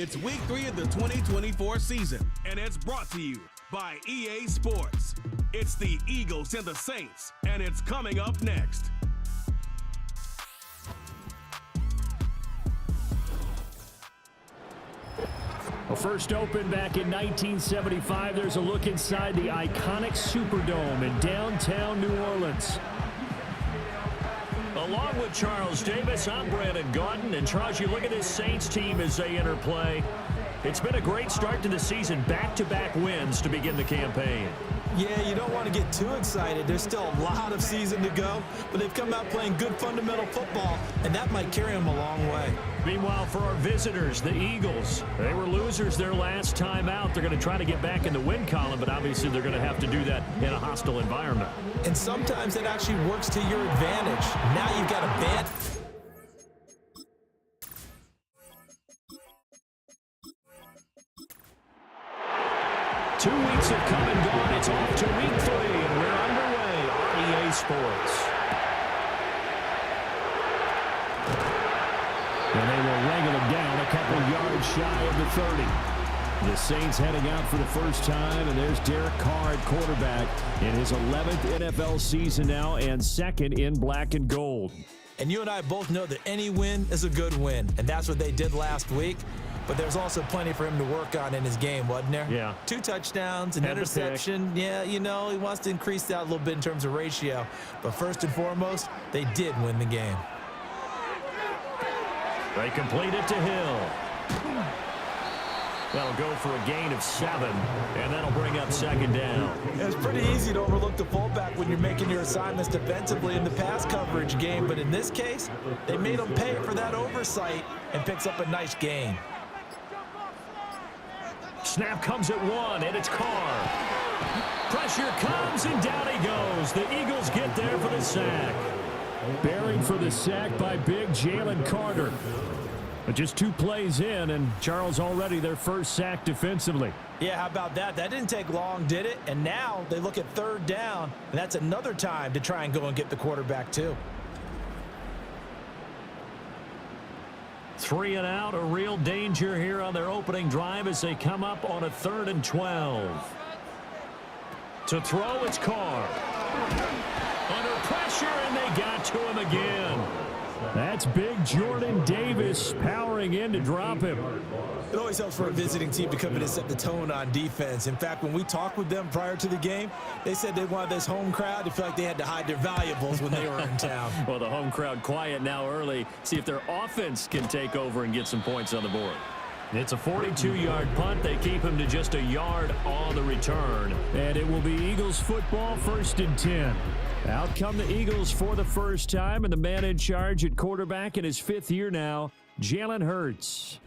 It's week 3 of the 2024 season, and it's brought to you by EA Sports. It's the Eagles and the Saints, and it's coming up next. Well, first opened back in 1975, there's a look inside the iconic Superdome in downtown New Orleans. Along with Charles Davis, I'm Brandon Gaudin. And Charles, you look at this Saints team as they enter play. It's been a great start to the season, back-to-back wins to begin the campaign. Yeah, you don't want to get too excited. There's still a lot of season to go, but they've come out playing good fundamental football, and that might carry them a long way. Meanwhile, for our visitors, the Eagles, they were losers their last time out. They're going to try to get back in the win column, but obviously they're going to have to do that in a hostile environment. And sometimes it actually works to your advantage. Now you've got a bad... 2 weeks have come and gone. It's off to week 3, and we're underway on EA Sports. And they will wrangle him down a couple yards shy of the 30. The Saints heading out for the first time, and there's Derek Carr at quarterback in his 11th NFL season now and second in black and gold. And you and I both know that any win is a good win, and that's what they did last week. But there's also plenty for him to work on in his game, wasn't there? Yeah. 2 touchdowns, an interception. Yeah, you know, he wants to increase that a little bit in terms of ratio. But first and foremost, they did win the game. They complete it to Hill. That'll go for a gain of 7, and that'll bring up second down. It's pretty easy to overlook the fullback when you're making your assignments defensively in the pass coverage game. But in this case, they made him pay for that oversight and picks up a nice gain. Snap comes at 1, and it's Carr. Pressure comes, and down he goes. The Eagles get there for the sack. Bearing for the sack by big Jalen Carter. But just 2 plays in, and Charles already their first sack defensively. Yeah, how about that? That didn't take long, did it? And now they look at third down, and that's another time to try and go and get the quarterback too. 3 and out, a real danger here on their opening drive as they come up on a 3rd and 12. To throw, it's Carr. Under pressure, and they got to him again. That's big Jordan Davis powering in to drop him. It always helps for a visiting team to come in and set the tone on defense. In fact, when we talked with them prior to the game, they said they wanted this home crowd to feel like they had to hide their valuables when they were in town. Well, the home crowd quiet now early. See if their offense can take over and get some points on the board. It's a 42-yard punt. They keep him to just a yard on the return. And it will be Eagles football, 1st and 10. Out come the Eagles for the first time, and the man in charge at quarterback in his 5th year now, Jalen Hurts.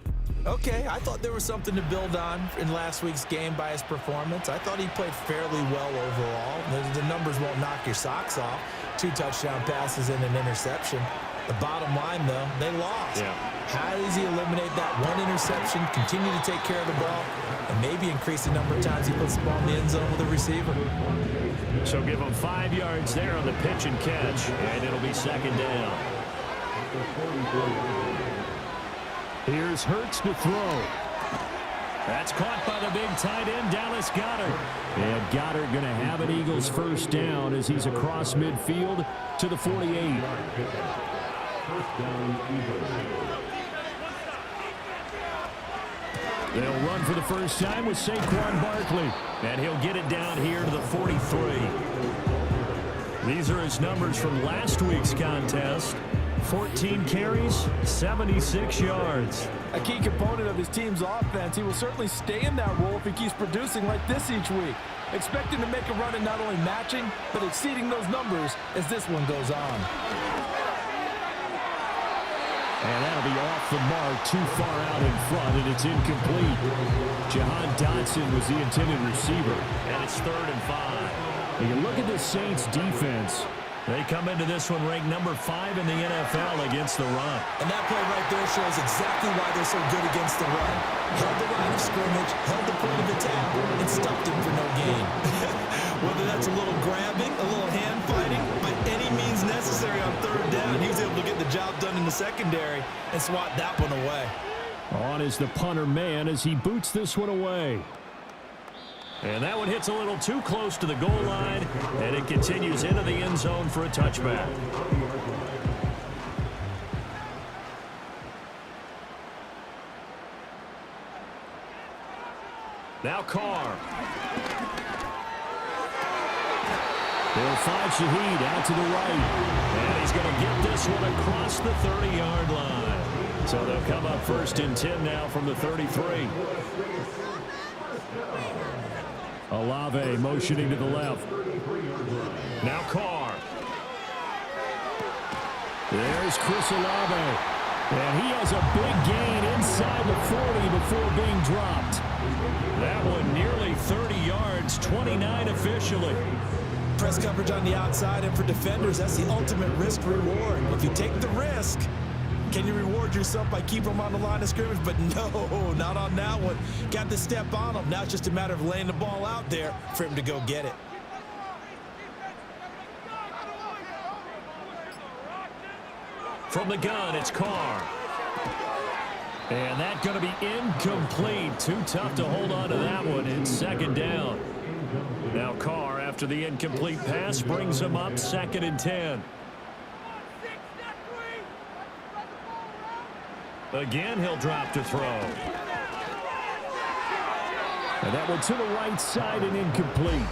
Okay, I thought there was something to build on in last week's game by his performance. I thought he played fairly well overall. The numbers won't knock your socks off. 2 touchdown passes and an interception. The bottom line, though, they lost. Yeah. How does he eliminate that 1 interception, continue to take care of the ball, and maybe increase the number of times he puts the ball in the end zone with a receiver? So give him 5 yards there on the pitch and catch, and it'll be second down. Here's Hurts to throw. That's caught by the big tight end, Dallas Goedert. And Goedert going to have an Eagles first down as he's across midfield to the 48. They'll run for the first time with Saquon Barkley. And he'll get it down here to the 43. These are his numbers from last week's contest. 14 carries, 76 yards. A key component of his team's offense. He will certainly stay in that role if he keeps producing like this each week. Expect him to make a run and not only matching, but exceeding those numbers as this one goes on. And that'll be off the mark, too far out in front, and it's incomplete. Jahan Dotson was the intended receiver, and it's 3rd and 5. You look at the Saints' defense. They come into this one ranked number 5 in the NFL against the run. And that play right there shows exactly why they're so good against the run. Held the line of scrimmage, held the point of attack, and stopped him for no gain. Whether that's a little grabbing, a little hand fighting, by any means necessary on 3rd down, he was able to get the job done in the secondary and swat that one away. On is the punter man as he boots this one away. And that one hits a little too close to the goal line, and it continues into the end zone for a touchback. Now Carr. They'll find Shaheed out to the right. And he's going to get this one across the 30-yard line. So they'll come up 1st and 10 now from the 33. Olave motioning to the left. Now Carr. There's Chris Olave. And he has a big gain inside the 40 before being dropped. That one nearly 30 yards, 29 officially. Press coverage on the outside, and for defenders, that's the ultimate risk reward. If you take the risk, can you reward yourself by keeping them on the line of scrimmage? But no, not on that one. Got to step on them. Now it's just a matter of laying the ball out there for him to go get it. From the gun, it's Carr. And that's going to be incomplete. Too tough to hold on to that one. It's 2nd down. Now Carr, after the incomplete pass, brings him up 2nd and 10. Again, he'll drop to throw. And that one to the right side and incomplete.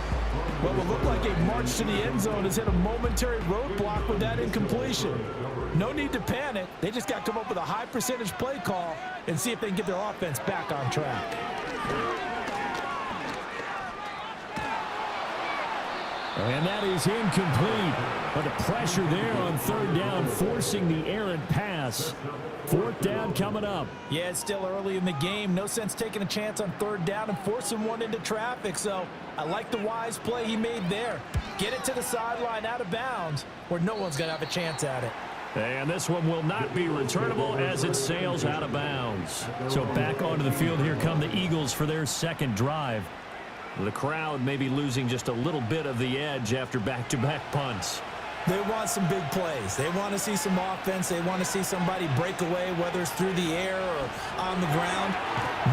What will look like a march to the end zone has hit a momentary roadblock with that incompletion. No need to panic. They just got to come up with a high percentage play call and see if they can get their offense back on track. And that is incomplete. But the pressure there on 3rd down, forcing the errant pass. 4th down coming up. Yeah, it's still early in the game. No sense taking a chance on 3rd down and forcing one into traffic. So I like the wise play he made there. Get it to the sideline out of bounds where no one's going to have a chance at it. And this one will not be returnable as it sails out of bounds. So back onto the field, here come the Eagles for their 2nd drive. The crowd may be losing just a little bit of the edge after back-to-back punts. They want some big plays. They want to see some offense. They want to see somebody break away, whether it's through the air or on the ground.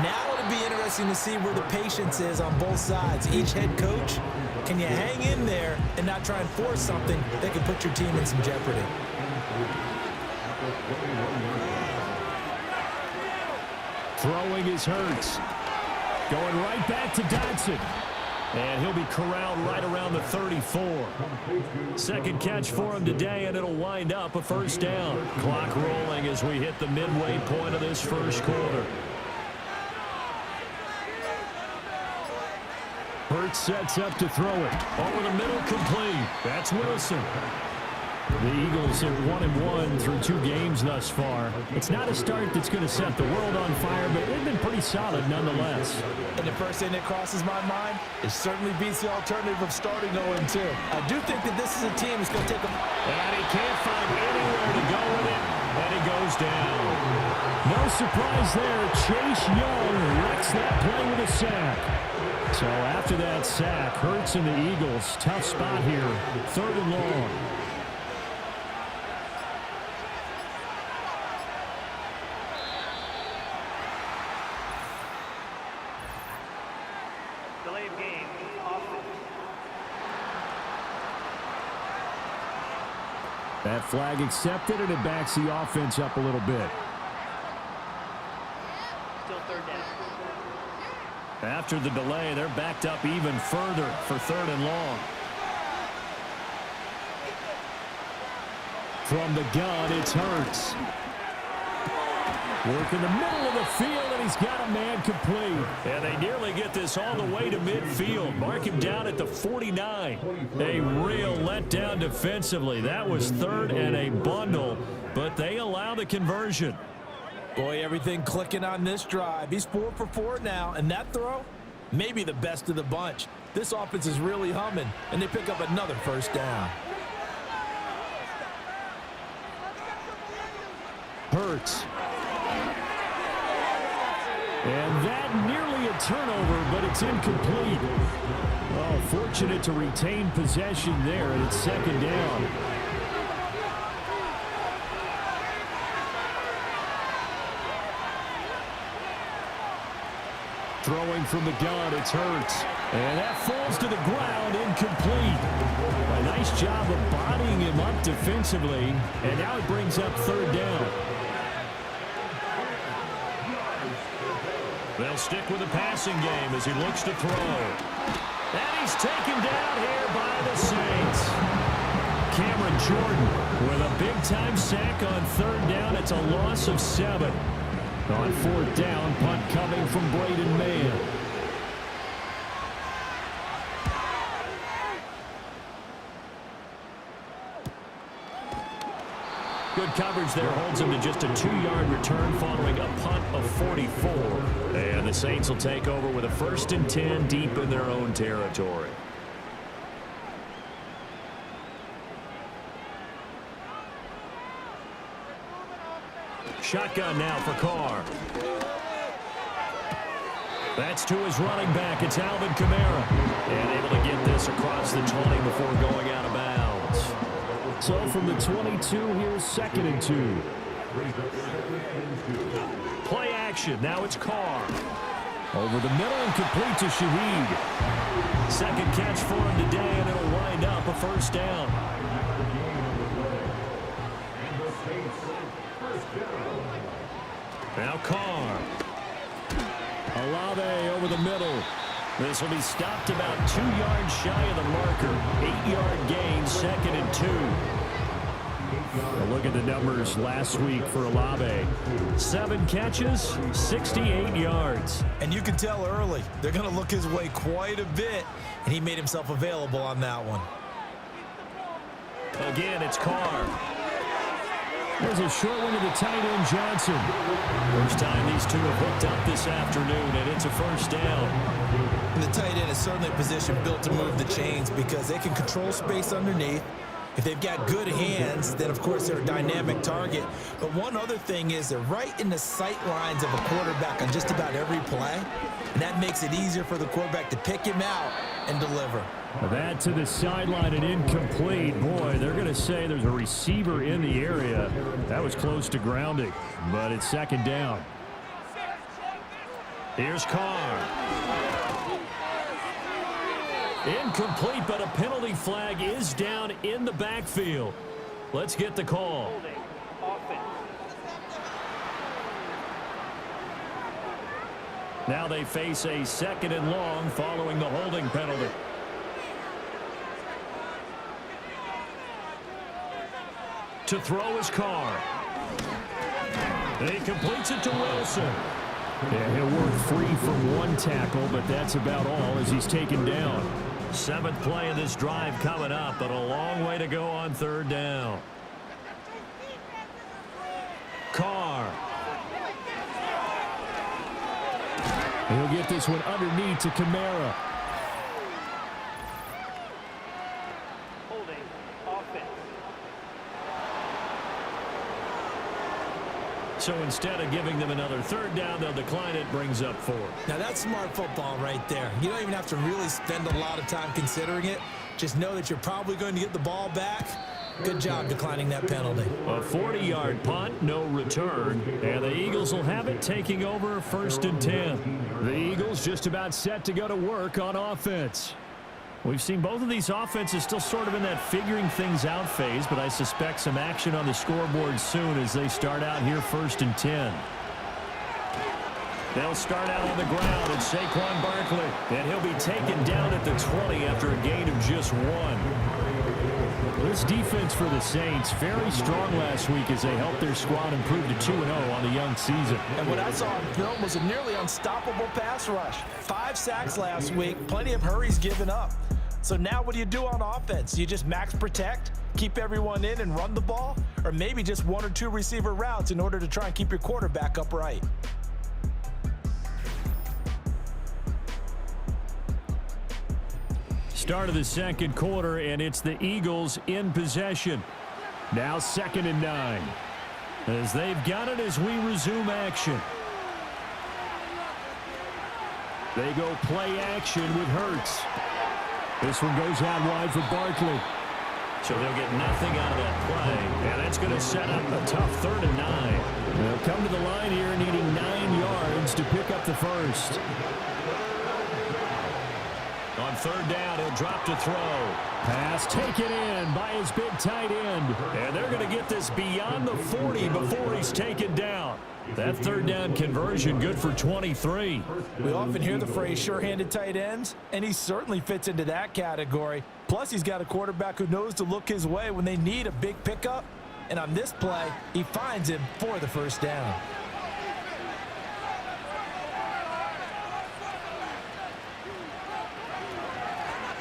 Now it'll be interesting to see where the patience is on both sides. Each head coach, can you hang in there and not try and force something that can put your team in some jeopardy? Throwing is Hurts. Going right back to Dodson. And he'll be corralled right around the 34. 2nd catch for him today, and it'll wind up a 1st down. Clock rolling as we hit the midway point of this 1st quarter. Hurts sets up to throw it. Over the middle, complete. That's Wilson. The Eagles are 1-1 through 2 games thus far. It's not a start that's going to set the world on fire, but they've been pretty solid nonetheless. And the first thing that crosses my mind is certainly beats the alternative of starting 0-2. I do think that this is a team that's going to take a... And he can't find anywhere to go with it, and he goes down. No surprise there. Chase Young wrecks that play with a sack. So after that sack, Hurts and the Eagles, tough spot here, 3rd and long. That flag accepted, and it backs the offense up a little bit. Still 3rd down. After the delay, they're backed up even further for 3rd and long. From the gun, it's Hurts. Work in the middle of the field, and he's got a man complete. And they nearly get this all the way to midfield. Mark him down at the 49. A real letdown defensively. That was 3rd and a bundle, but they allow the conversion. Boy, everything clicking on this drive. He's 4 for 4 now, and that throw, maybe the best of the bunch. This offense is really humming, and they pick up another 1st down. Hurts. And that nearly a turnover, but it's incomplete. Oh, fortunate to retain possession there, and it's 2nd down. throwing from the gun. It's Hurts. And that falls to the ground, incomplete. A nice job of bodying him up defensively. And now it brings up third down. They'll stick with the passing game as he looks to throw. And he's taken down here by the Saints. Cameron Jordan with a big-time sack on third down. It's a loss of 7. On fourth down, punt coming from Braden Mann. Good coverage there holds him to just a 2-yard return following a punt of 44. And the Saints will take over with a 1st and 10 deep in their own territory. Shotgun now for Carr. That's to his running back. It's Alvin Kamara. And able to get this across the 20 before going out of bounds. So from the 22, here's 2nd and 2. Play action. Now it's Carr. Over the middle and complete to Shaheed. Second catch for him today, and it'll wind up a 1st down. Now Carr. Olave over the middle. This will be stopped about 2 yards shy of the marker. 8-yard gain, 2nd and 2. Look at the numbers last week for Olave. 7 catches, 68 yards. And you can tell early, they're going to look his way quite a bit, and he made himself available on that one. Again, it's Carr. There's a short one to the tight end, Johnson. First time these two have hooked up this afternoon, and it's a 1st down. And the tight end is certainly a position built to move the chains because they can control space underneath. If they've got good hands, then of course they're a dynamic target. But one other thing is they're right in the sight lines of a quarterback on just about every play. And that makes it easier for the quarterback to pick him out and deliver. That to the sideline and incomplete. Boy, they're going to say there's a receiver in the area. That was close to grounding, but it's 2nd down. Here's Carr. Incomplete, but a penalty flag is down in the backfield. Let's get the call. Now they face a 2nd and long following the holding penalty. To throw his Carr. And he completes it to Wilson. Yeah, he'll work free from 1 tackle, but that's about all as he's taken down. 7th play of this drive coming up, but a long way to go on 3rd down. Carr. He'll get this one underneath to Kamara. So instead of giving them another 3rd down, they'll decline it, brings up 4. Now that's smart football right there. You don't even have to really spend a lot of time considering it. Just know that you're probably going to get the ball back. Good job declining that penalty. A 40-yard punt, no return. And the Eagles will have it, taking over 1st and 10. The Eagles just about set to go to work on offense. We've seen both of these offenses still sort of in that figuring things out phase, but I suspect some action on the scoreboard soon as they start out here 1st and 10. They'll start out on the ground, and Saquon Barkley, and he'll be taken down at the 20 after a gain of just 1. This defense for the Saints, very strong last week as they helped their squad improve to 2-0 on the young season. And what I saw on film was a nearly unstoppable pass rush. 5 sacks last week, plenty of hurries given up. So now what do you do on offense? You just max protect, keep everyone in and run the ball? Or maybe just 1 or 2 receiver routes in order to try and keep your quarterback upright? Start of the 2nd quarter, and it's the Eagles in possession. Now 2nd and 9. As they've got it as we resume action. They go play action with Hurts. This one goes out wide for Barkley. So they'll get nothing out of that play. And that's going to set up a tough 3rd and 9. They'll come to the line here needing 9 yards to pick up the first. On third down, he'll drop to throw. Pass taken in by his big tight end. And they're going to get this beyond the 40 before he's taken down. That third down conversion good for 23. We often hear the phrase sure-handed tight ends, and he certainly fits into that category. Plus, he's got a quarterback who knows to look his way when they need a big pickup. And on this play, he finds him for the first down.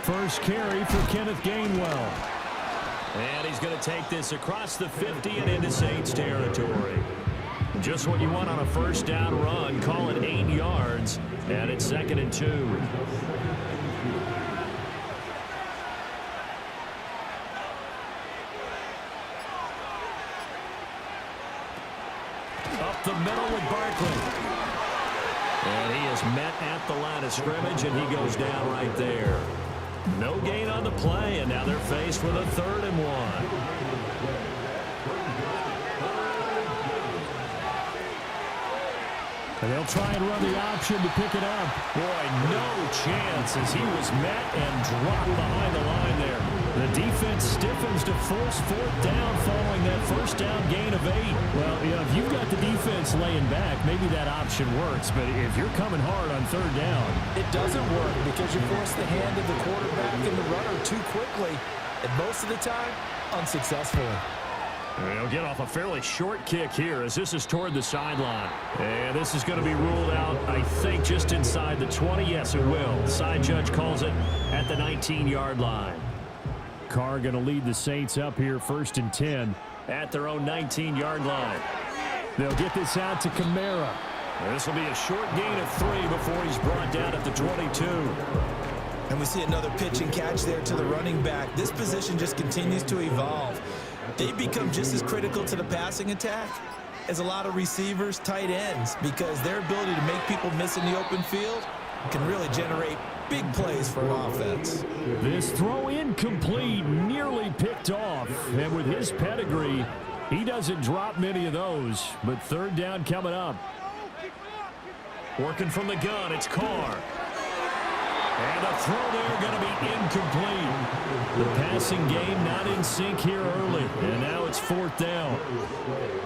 First carry for Kenneth Gainwell. And he's going to take this across the 50 and into Saints territory. Just what you want on a first down run. Call it 8 yards. And it's 2nd and 2. Up the middle with Barkley. And he is met at the line of scrimmage, and he goes down right there. No gain on the play, and now they're faced with a 3rd and 1. And they'll try and run the option to pick it up. Boy, no chance as he was met and dropped behind the line there. The defense stiffens to force 4th down following that first down gain of 8. Well, you know, if you've got the defense laying back, maybe that option works. But if you're coming hard on 3rd down, it doesn't work because you force the hand of the quarterback and the runner too quickly. And most of the time, unsuccessfully. They'll get off a fairly short kick here as this is toward the sideline. And this is going to be ruled out, I think, just inside the 20. Yes, it will. The side judge calls it at the 19-yard line. Carr going to lead the Saints up here 1st and 10 at their own 19-yard line. They'll get this out to Kamara. This will be a short gain of 3 before he's brought down at the 22. And we see another pitch and catch there to the running back. This position just continues to evolve. They become just as critical to the passing attack as a lot of receivers, tight ends, because their ability to make people miss in the open field can really generate big plays for an offense. This throw incomplete, nearly picked off. And with his pedigree, he doesn't drop many of those. But 3rd down coming up. Working from the gun, it's Carr. And the throw there going to be incomplete. The passing game not in sync here early. And now it's 4th down.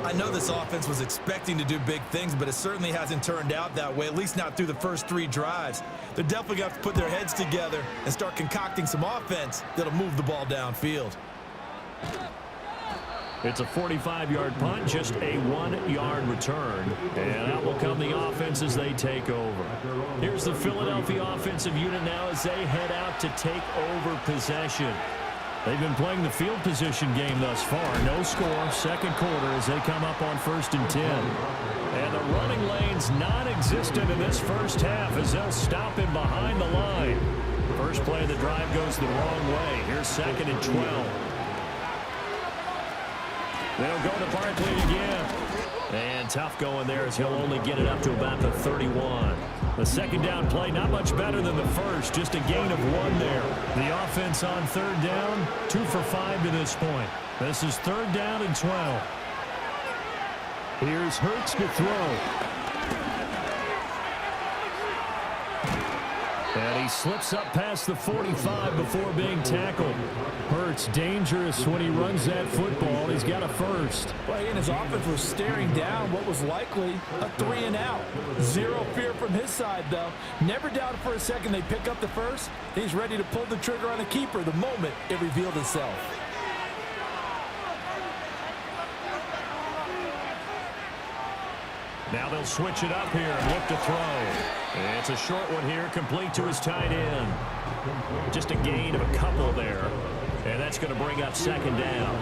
I know this offense was expecting to do big things, but it certainly hasn't turned out that way, at least not through the first 3 drives. They're definitely going to have to put their heads together and start concocting some offense that'll move the ball downfield. It's a 45-yard punt, just a 1-yard return. And out will come the offense as they take over. Here's the Philadelphia offensive unit now as they head out to take over possession. They've been playing the field position game thus far. No score, 2nd quarter as they come up on 1st and 10. And the running lane's non-existent in this first half as they'll stop him behind the line. First play of the drive goes the wrong way. Here's 2nd and 12. They'll go to Barkley again. And tough going there as he'll only get it up to about the 31. The 2nd down play not much better than the first, just a gain of 1 there. The offense on 3rd down, 2 for 5 to this point. This is 3rd down and 12. Here's Hurts to throw. And he slips up past the 45 before being tackled. Hurts dangerous when he runs that football. He's got a first. Well, he and his offense was staring down what was likely a 3 and out. Zero fear from his side, though. Never doubted for a second they pick up the first. He's ready to pull the trigger on a keeper the moment it revealed itself. Now they'll switch it up here and look to throw. It's a short one here, complete to his tight end. Just a gain of a couple there. And that's going to bring up 2nd down.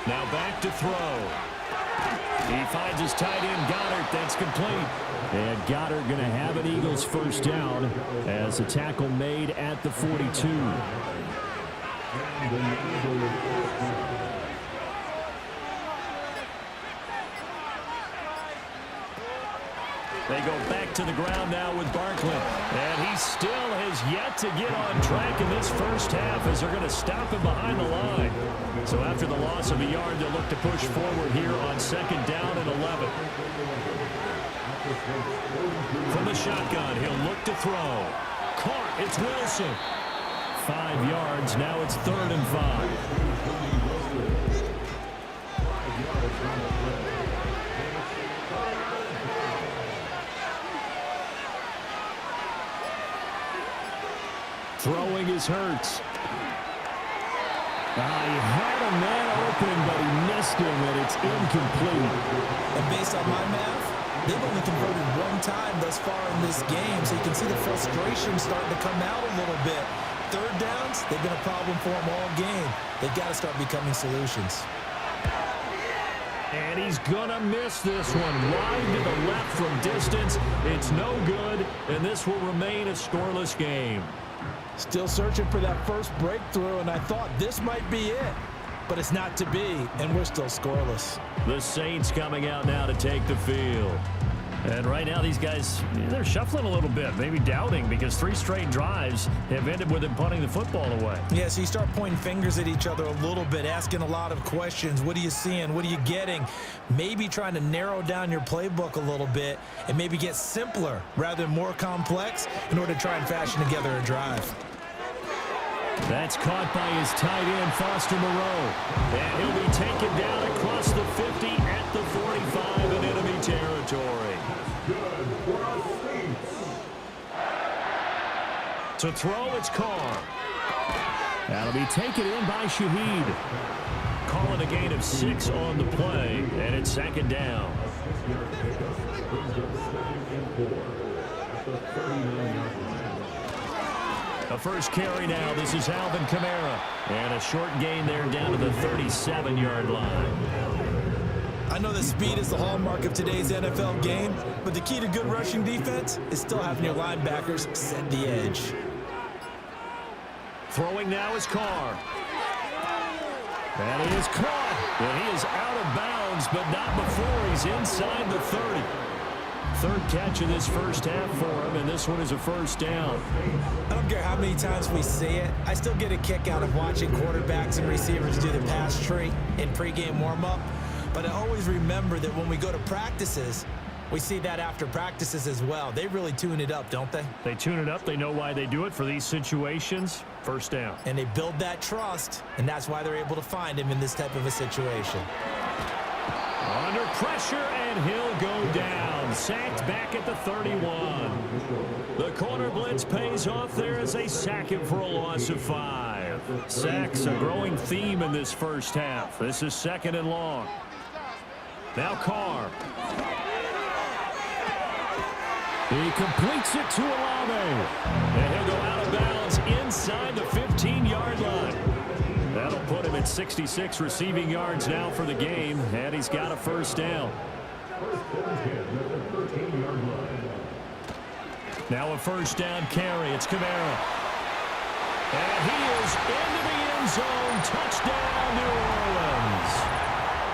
Now back to throw. He finds his tight end, Goddard. That's complete. And Goddard going to have an Eagles first down as a tackle made at the 42. They go back to the ground now with Barkley. And he still has yet to get on track in this first half as they're going to stop him behind the line. So after the loss of a yard, they'll look to push forward here on second down and 11. From the shotgun, he'll look to throw. Caught. It's Wilson. 5 yards. Now it's 3rd and 5. Throwing is Hurts. He had a man open, but he missed him, and it's incomplete. And based on my math, they've only converted 1 time thus far in this game, so you can see the frustration starting to come out a little bit. 3rd downs, they've been a problem for them all game. They've got to start becoming solutions. And he's going to miss this one. Wide to the left from distance. It's no good, and this will remain a scoreless game. Still searching for that first breakthrough, and I thought this might be it. But it's not to be, and we're still scoreless. The Saints coming out now to take the field. And right now these guys, they're shuffling a little bit, maybe doubting, because 3 straight drives have ended with them punting the football away. Yeah, so you start pointing fingers at each other a little bit, asking a lot of questions. What are you seeing? What are you getting? Maybe trying to narrow down your playbook a little bit and maybe get simpler rather than more complex in order to try and fashion together a drive. That's caught by his tight end, Foster Moreau. And he'll be taken down across the 50 at the 45 in enemy territory. To throw, it's Carr. That'll be taken in by Shaheed. Calling a gain of 6 on the play, and it's 2nd down. A first carry now. This is Alvin Kamara. And a short gain there down to the 37-yard line. I know that speed is the hallmark of today's NFL game, but the key to good rushing defense is still having your linebackers set the edge. Throwing now is Carr. And he is caught. And he is out of bounds, but not before he's inside the 30. 3rd catch of this first half for him, and this one is a first down. I don't care how many times we see it. I still get a kick out of watching quarterbacks and receivers do the pass tree in pregame warm-up. But I always remember that when we go to practices, we see that after practices as well. They really tune it up, don't they? They tune it up. They know why they do it for these situations. First down. And they build that trust, and that's why they're able to find him in this type of a situation. Under pressure, and he'll go down. Sacked back at the 31. The corner blitz pays off there as they sack him for a loss of 5. Sacks a growing theme in this first half. This is 2nd and long. Now Carr. He completes it to Olave. And he'll go out of bounds inside the 15-yard line. That'll put him at 66 receiving yards now for the game, and he's got a first down. Now a first down carry. It's Kamara. And he is into the end zone. Touchdown, New Orleans.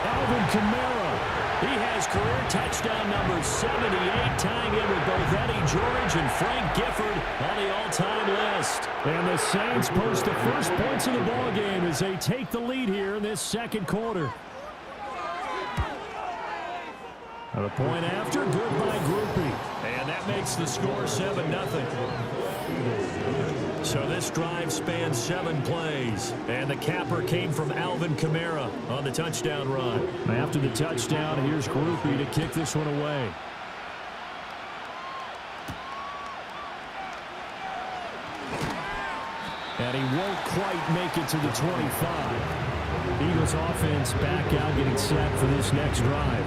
Alvin Kamara. He has career touchdown number 78, tying in with both Eddie George and Frank Gifford on the all-time list. And the Saints post the first points of the ballgame as they take the lead here in this 2nd quarter. The point after, good by Groupie. And that makes the score 7-0. So this drive spans 7 plays. And the capper came from Alvin Kamara on the touchdown run. After the touchdown, here's Groupie to kick this one away. And he won't quite make it to the 25. Eagles offense back out getting set for this next drive.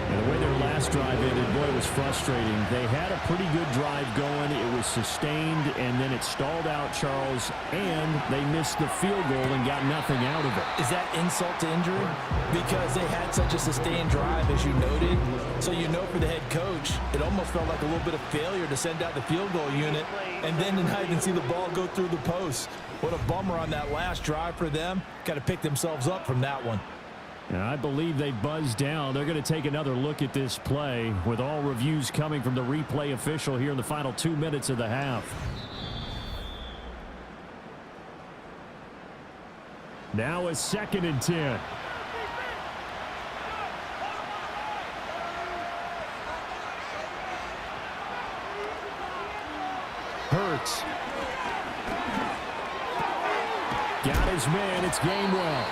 And the way their last drive ended, boy, it was frustrating. They had a pretty good drive going. It was sustained, and then it stalled out, Charles, and they missed the field goal and got nothing out of it. Is that insult to injury? Because they had such a sustained drive, as you noted. So you know for the head coach, it almost felt like a little bit of failure to send out the field goal unit, and then to not even see the ball go through the post. What a bummer on that last drive for them. Got to pick themselves up from that one. And I believe they buzzed down. They're going to take another look at this play with all reviews coming from the replay official here in the final 2 minutes of the half. Now a 2nd and 10. Hurts. Got his man. It's Gainwell.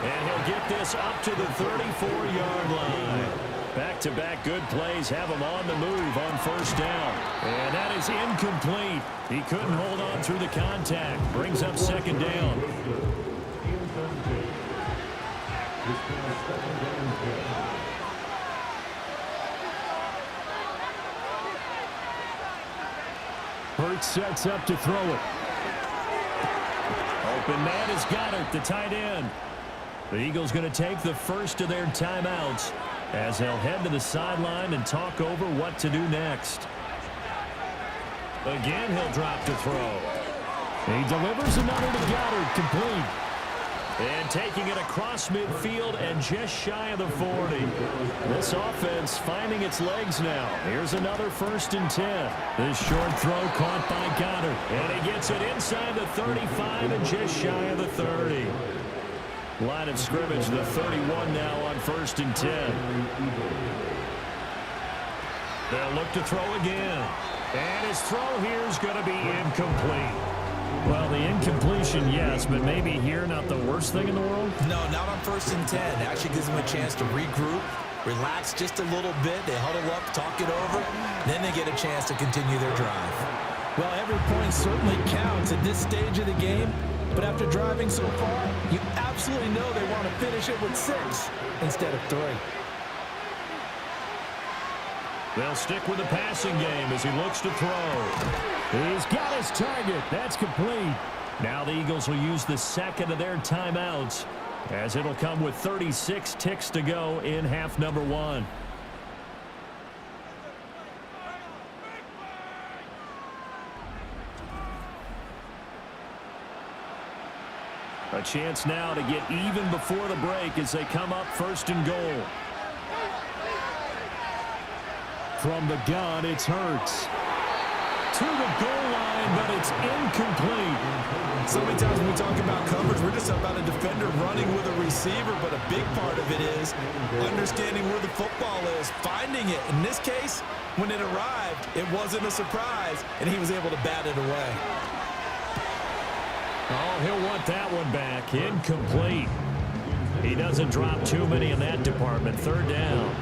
And he'll get this up to the 34-yard line. Back-to-back good plays have him on the move on 1st down. And that is incomplete. He couldn't hold on through the contact. Brings up 2nd down. Hurts sets up to throw it. Open man is Goddard, the tight end. The Eagles going to take the first of their timeouts as they'll head to the sideline and talk over what to do next. Again, he'll drop to throw. He delivers another to Goddard, complete. And taking it across midfield and just shy of the 40. This offense finding its legs now. Here's another 1st and 10. This short throw caught by Goddard. And he gets it inside the 35 and just shy of the 30. Line of scrimmage, the 31 now on 1st and 10. They'll look to throw again. And his throw here is going to be incomplete. Well, the incompletion, yes, but maybe here not the worst thing in the world? No, not on 1st and 10. Actually gives them a chance to regroup, relax just a little bit. They huddle up, talk it over, then they get a chance to continue their drive. Well, every point certainly counts at this stage of the game, but after driving so far, you absolutely know they want to finish it with 6 instead of 3. They'll stick with the passing game as he looks to throw. He's got his target. That's complete. Now the Eagles will use the 2nd of their timeouts as it'll come with 36 ticks to go in half number 1. A chance now to get even before the break as they come up 1st and goal. From the gun, it's Hurts. To the goal line, but it's incomplete. So many times when we talk about coverage, we're just about a defender running with a receiver, but a big part of it is understanding where the football is, finding it. In this case, when it arrived, it wasn't a surprise, and he was able to bat it away. Oh, he'll want that one back. Incomplete. He doesn't drop too many in that department. 3rd down.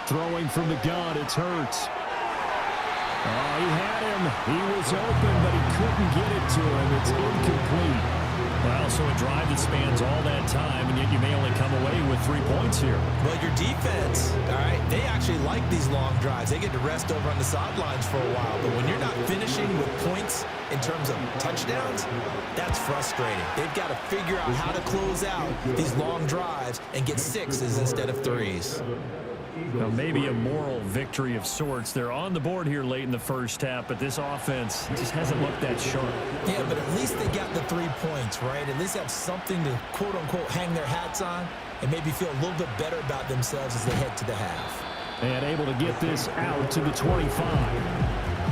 Throwing from the gun, it's Hurts. Oh, he had him. He was open, but he couldn't get it to him. It's incomplete. Well, so a drive that spans all that time, and yet you may only come away with 3 points here. Well, your defense, all right, they actually like these long drives. They get to rest over on the sidelines for a while, but when you're not finishing with points in terms of touchdowns, that's frustrating. They've got to figure out how to close out these long drives and get 6s instead of 3s. Well, maybe a moral victory of sorts. They're on the board here late in the 1st half, but this offense just hasn't looked that sharp. Yeah, but at least they got the 3 points, right? At least have something to, quote-unquote, hang their hats on and maybe feel a little bit better about themselves as they head to the half. And able to get this out to the 25.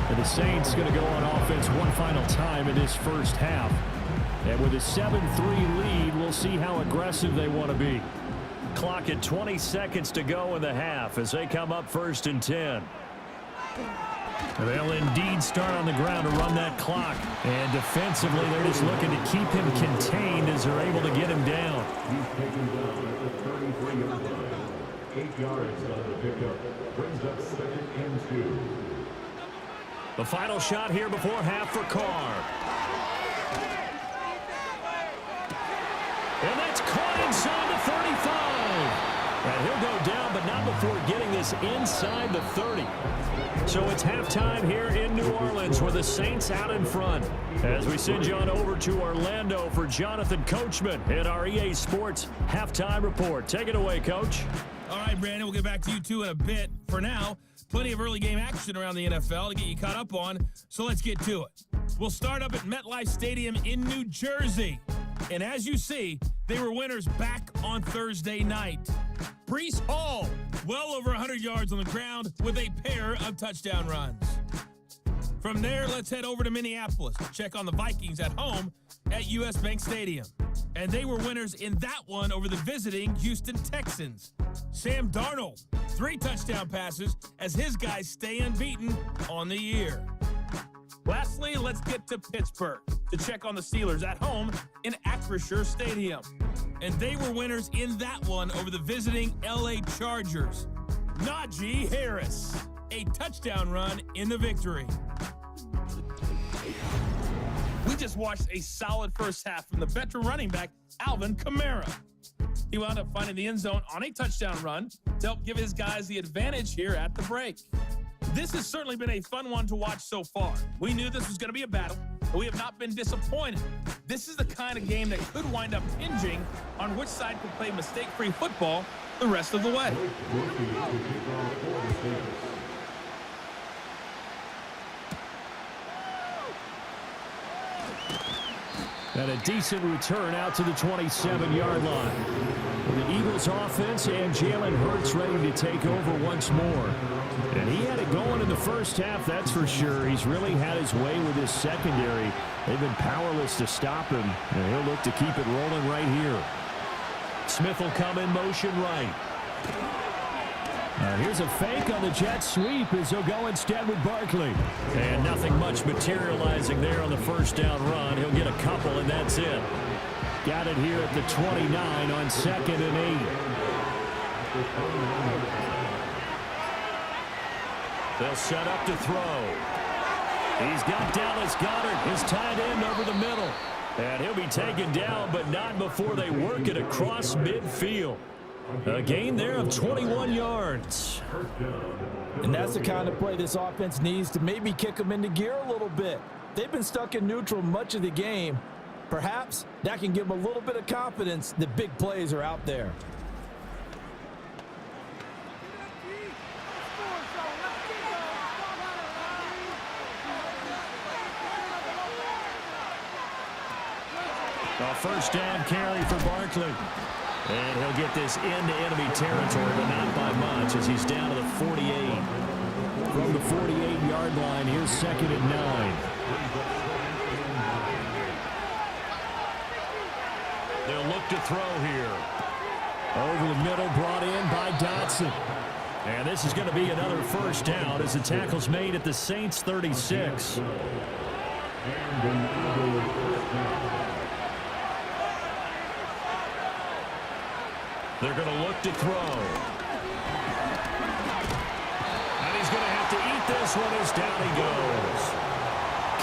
And the Saints going to go on offense one final time in this 1st half. And with a 7-3 lead, we'll see how aggressive they want to be. Clock at 20 seconds to go in the half as they come up 1st and 10. They'll indeed start on the ground to run that clock. And defensively, they're just looking to keep him contained as they're able to get him down. He's taken down at the 33-yard line. 8 yards on the pickup. Brings up 2nd and 2. The final shot here before half for Carr. And that's caught inside the 35. And he'll go down, but not before getting this inside the 30. So it's halftime here in New Orleans with the Saints out in front. As we send you on over to Orlando for Jonathan Coachman in our EA Sports Halftime Report. Take it away, Coach. All right, Brandon, we'll get back to you two in a bit. For now, Plenty of early game action around the NFL to get you caught up on, so let's get to it. We'll start up at MetLife Stadium in New Jersey. And as you see, they were winners back on Thursday night. Breece Hall, well over 100 yards on the ground with a pair of touchdown runs. From there, let's head over to Minneapolis to check on the Vikings at home at US Bank Stadium. And they were winners in that one over the visiting Houston Texans. Sam Darnold, 3 touchdown passes as his guys stay unbeaten on the year. Lastly, let's get to Pittsburgh to check on the Steelers at home in Acrisure Stadium. And they were winners in that one over the visiting LA Chargers. Najee Harris, a touchdown run in the victory. We just watched a solid first half from the veteran running back, Alvin Kamara. He wound up finding the end zone on a touchdown run to help give his guys the advantage here at the break. This has certainly been a fun one to watch so far. We knew this was going to be a battle, but we have not been disappointed. This is the kind of game that could wind up hinging on which side could play mistake-free football the rest of the way. And a decent return out to the 27-yard line. The Eagles offense and Jalen Hurts ready to take over once more. And he had it going in the first half, that's for sure. He's really had his way with his secondary. They've been powerless to stop him, and he'll look to keep it rolling right here. Smith will come in motion right. Here's a fake on the jet sweep as he'll go instead with Barkley. And nothing much materializing there on the first down run. He'll get a couple, and that's it. Got it here at the 29 on 2nd and 8. They'll set up to throw. He's got Dallas Goedert, his tight end, over the middle. And he'll be taken down, but not before they work it across midfield. A gain there of 21 yards. And that's the kind of play this offense needs to maybe kick them into gear a little bit. They've been stuck in neutral much of the game. Perhaps that can give them a little bit of confidence that big plays are out there. A first down carry for Barkley. And he'll get this into enemy territory, but not by much as he's down to the 48. From the 48-yard line, here's 2nd and 9. They'll look to throw here. Over the middle, brought in by Dotson. And this is going to be another first down as the tackle's made at the Saints' 36. They're going to look to throw. And he's going to have to eat this one as down he goes.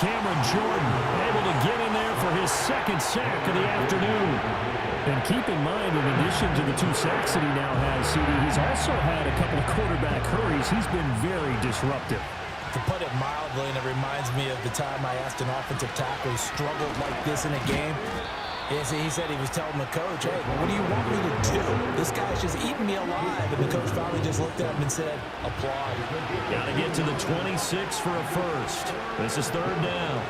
Cameron Jordan able to get in there for his 2nd sack of the afternoon. And keep in mind, in addition to the 2 sacks that he now has, CD, he's also had a couple of quarterback hurries. He's been very disruptive. To put it mildly, and it reminds me of the time I asked an offensive tackle who struggled like this in a game. He said he was telling the coach, hey, what do you want me to do? This guy's just eating me alive. And the coach finally just looked at him and said, applaud. Got to get to the 26 for a first. This is 3rd down.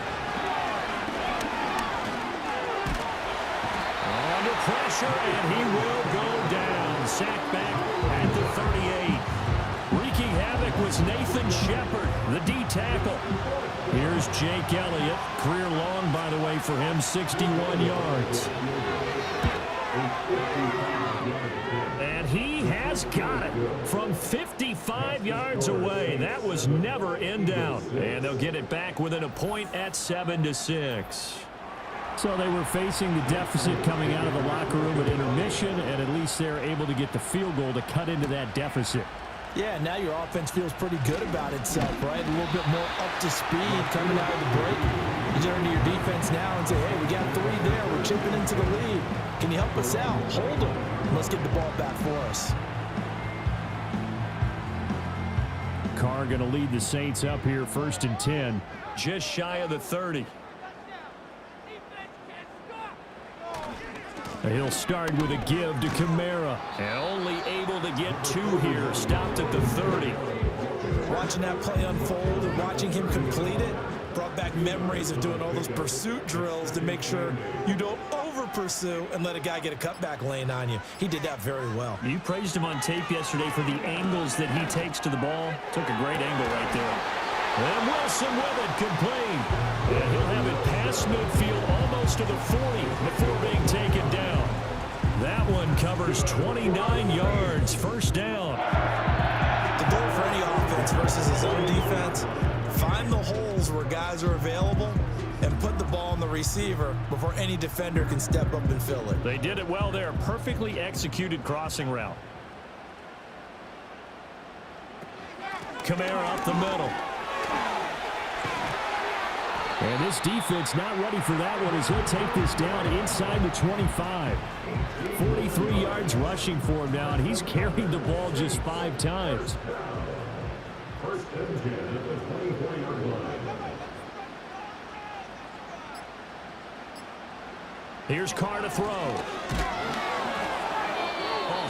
Under pressure, and he will go down. Sacked back at the 38. Wreaking havoc was Nathan Shepard, the D tackle. Here's Jake Elliott. Career long, by the way, for him, 61 yards. And he has got it from 55 yards away. That was never in doubt. And they'll get it back within a point at 7-6. So they were facing the deficit coming out of the locker room at intermission, and at least they're able to get the field goal to cut into that deficit. Yeah, now your offense feels pretty good about itself, right? A little bit more up to speed coming out of the break. You turn to your defense now and say, hey, we got 3 there. We're chipping into the lead. Can you help us out? Hold them. Let's get the ball back for us. Carr going to lead the Saints up here 1st and 10. Just shy of the 30. He'll start with a give to Kamara. And only able to get 2 here. Stopped at the 30. Watching that play unfold and watching him complete it brought back memories of doing all those pursuit drills to make sure you don't over-pursue and let a guy get a cutback lane on you. He did that very well. You praised him on tape yesterday for the angles that he takes to the ball. Took a great angle right there. And Wilson with it, complete. And he'll have it past midfield almost to the 40 before being taken down. That one covers 29 yards, first down. The goal for any offense versus his own defense, find the holes where guys are available and put the ball on the receiver before any defender can step up and fill it. They did it well there. Perfectly executed crossing route. Kamara up the middle. And this defense not ready for that one as he'll take this down inside the 25. 43 yards rushing for him now, and he's carried the ball just 5 times. First and 10 at the 24-yard line. Here's Carr to throw.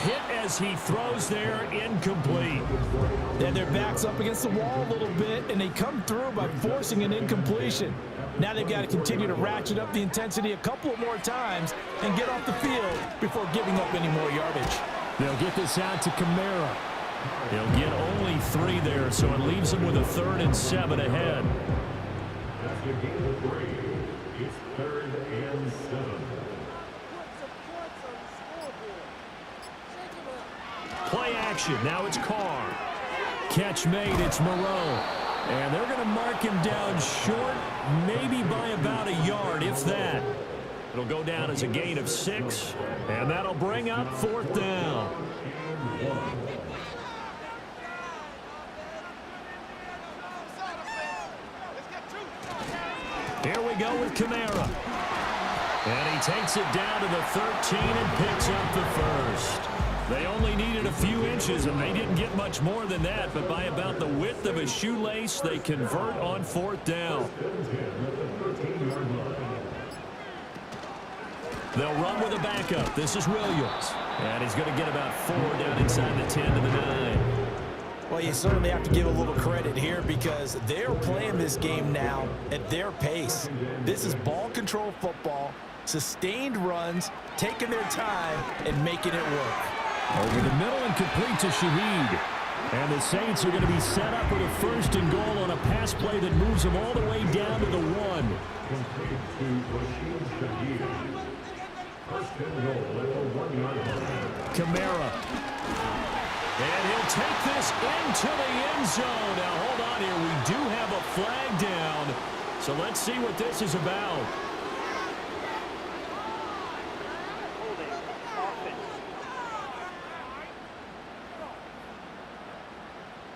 Hit as he throws there, incomplete. Yeah, their back's up against the wall a little bit, and they come through by forcing an incompletion. Now they've got to continue to ratchet up the intensity a couple of more times and get off the field before giving up any more yardage. They'll get this out to Kamara. They'll get only 3 there, so it leaves them with a 3rd and 7 ahead. After gain of 3, it's 3rd and 7. Play action. Now it's Carr. Catch made. It's Moreau. And they're going to mark him down short, maybe by about a yard, if that. It'll go down as a gain of 6, and that'll bring up 4th down. Here we go with Kamara. And he takes it down to the 13 and picks up the first. They only needed a few inches, and they didn't get much more than that, but by about the width of a shoelace, they convert on 4th down. They'll run with a backup. This is Williams. And he's going to get about 4 down inside the 10 to the 9. Well, you certainly have to give a little credit here because they're playing this game now at their pace. This is ball control football, sustained runs, taking their time, and making it work. Over the middle and complete to Shaheed. And the Saints are going to be set up with a 1st and goal on a pass play that moves them all the way down to the 1. Kamara. And he'll take this into the end zone. Now, hold on here. We do have a flag down. So let's see what this is about.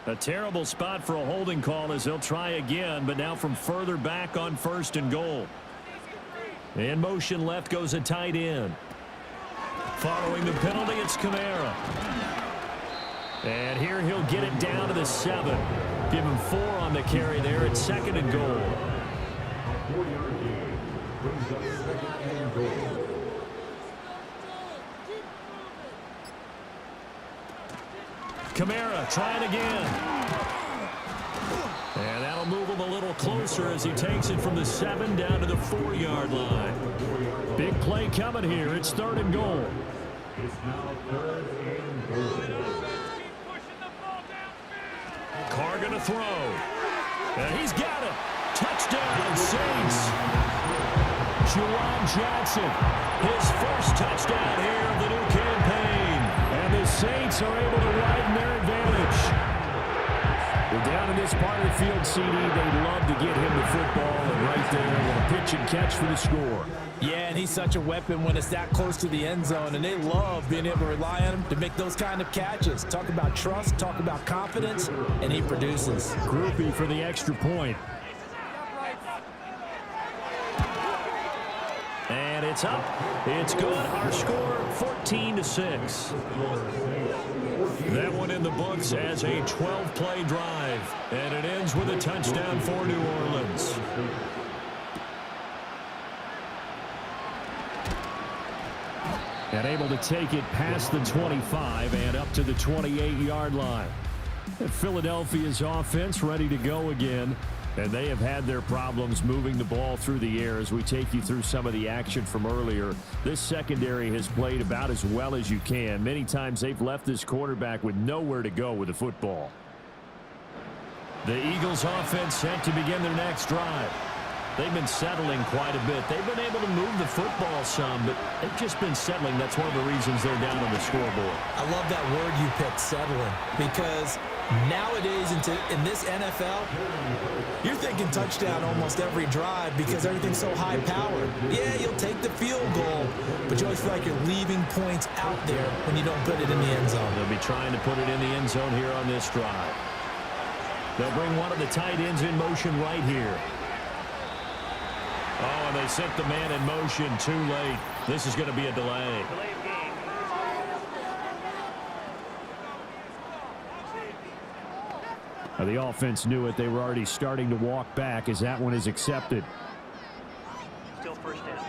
A terrible spot for a holding call as they'll try again, but now from further back on 1st and goal. In motion left goes a tight end. Following the penalty, it's Kamara. And here he'll get it down to the 7. Give him 4 on the carry there. It's 2nd and goal. A 4-yard gain brings up 2nd and goal. Kamara trying again. And that'll move him a little closer as he takes it from the 7 down to the 4-yard line. Big play coming here. It's 3rd and goal. It's now 3rd and goal. Carr going to throw. And he's got it. Touchdown, Saints. Juwan Johnson, his first touchdown here of the new campaign. And the Saints are able to widen their advantage. Well, down in this part of the field, CD, they'd love to get him the football, and right there with a pitch and catch for the score. Yeah, and he's such a weapon when it's that close to the end zone, and they love being able to rely on him to make those kind of catches. Talk about trust, talk about confidence, and he produces. Groupie for the extra point. And it's up. It's good. Our score, 14-6. That one in the books as a 12-play drive. And it ends with a touchdown for New Orleans. And able to take it past the 25 and up to the 28-yard line. Philadelphia's offense ready to go again. And they have had their problems moving the ball through the air as we take you through some of the action from earlier. This secondary has played about as well as you can. Many times they've left this quarterback with nowhere to go with the football. The Eagles offense set to begin their next drive. They've been settling quite a bit. They've been able to move the football some, but they've just been settling. That's one of the reasons they're down on the scoreboard. I love that word you picked, settling, because nowadays in this NFL, you're thinking touchdown almost every drive because everything's so high-powered. Yeah, you'll take the field goal, but you always feel like you're leaving points out there when you don't put it in the end zone. They'll be trying to put it in the end zone here on this drive. They'll bring one of the tight ends in motion right here. Oh, and they sent the man in motion too late. This is going to be a delay. The offense knew it. They were already starting to walk back as that one is accepted. Still first down.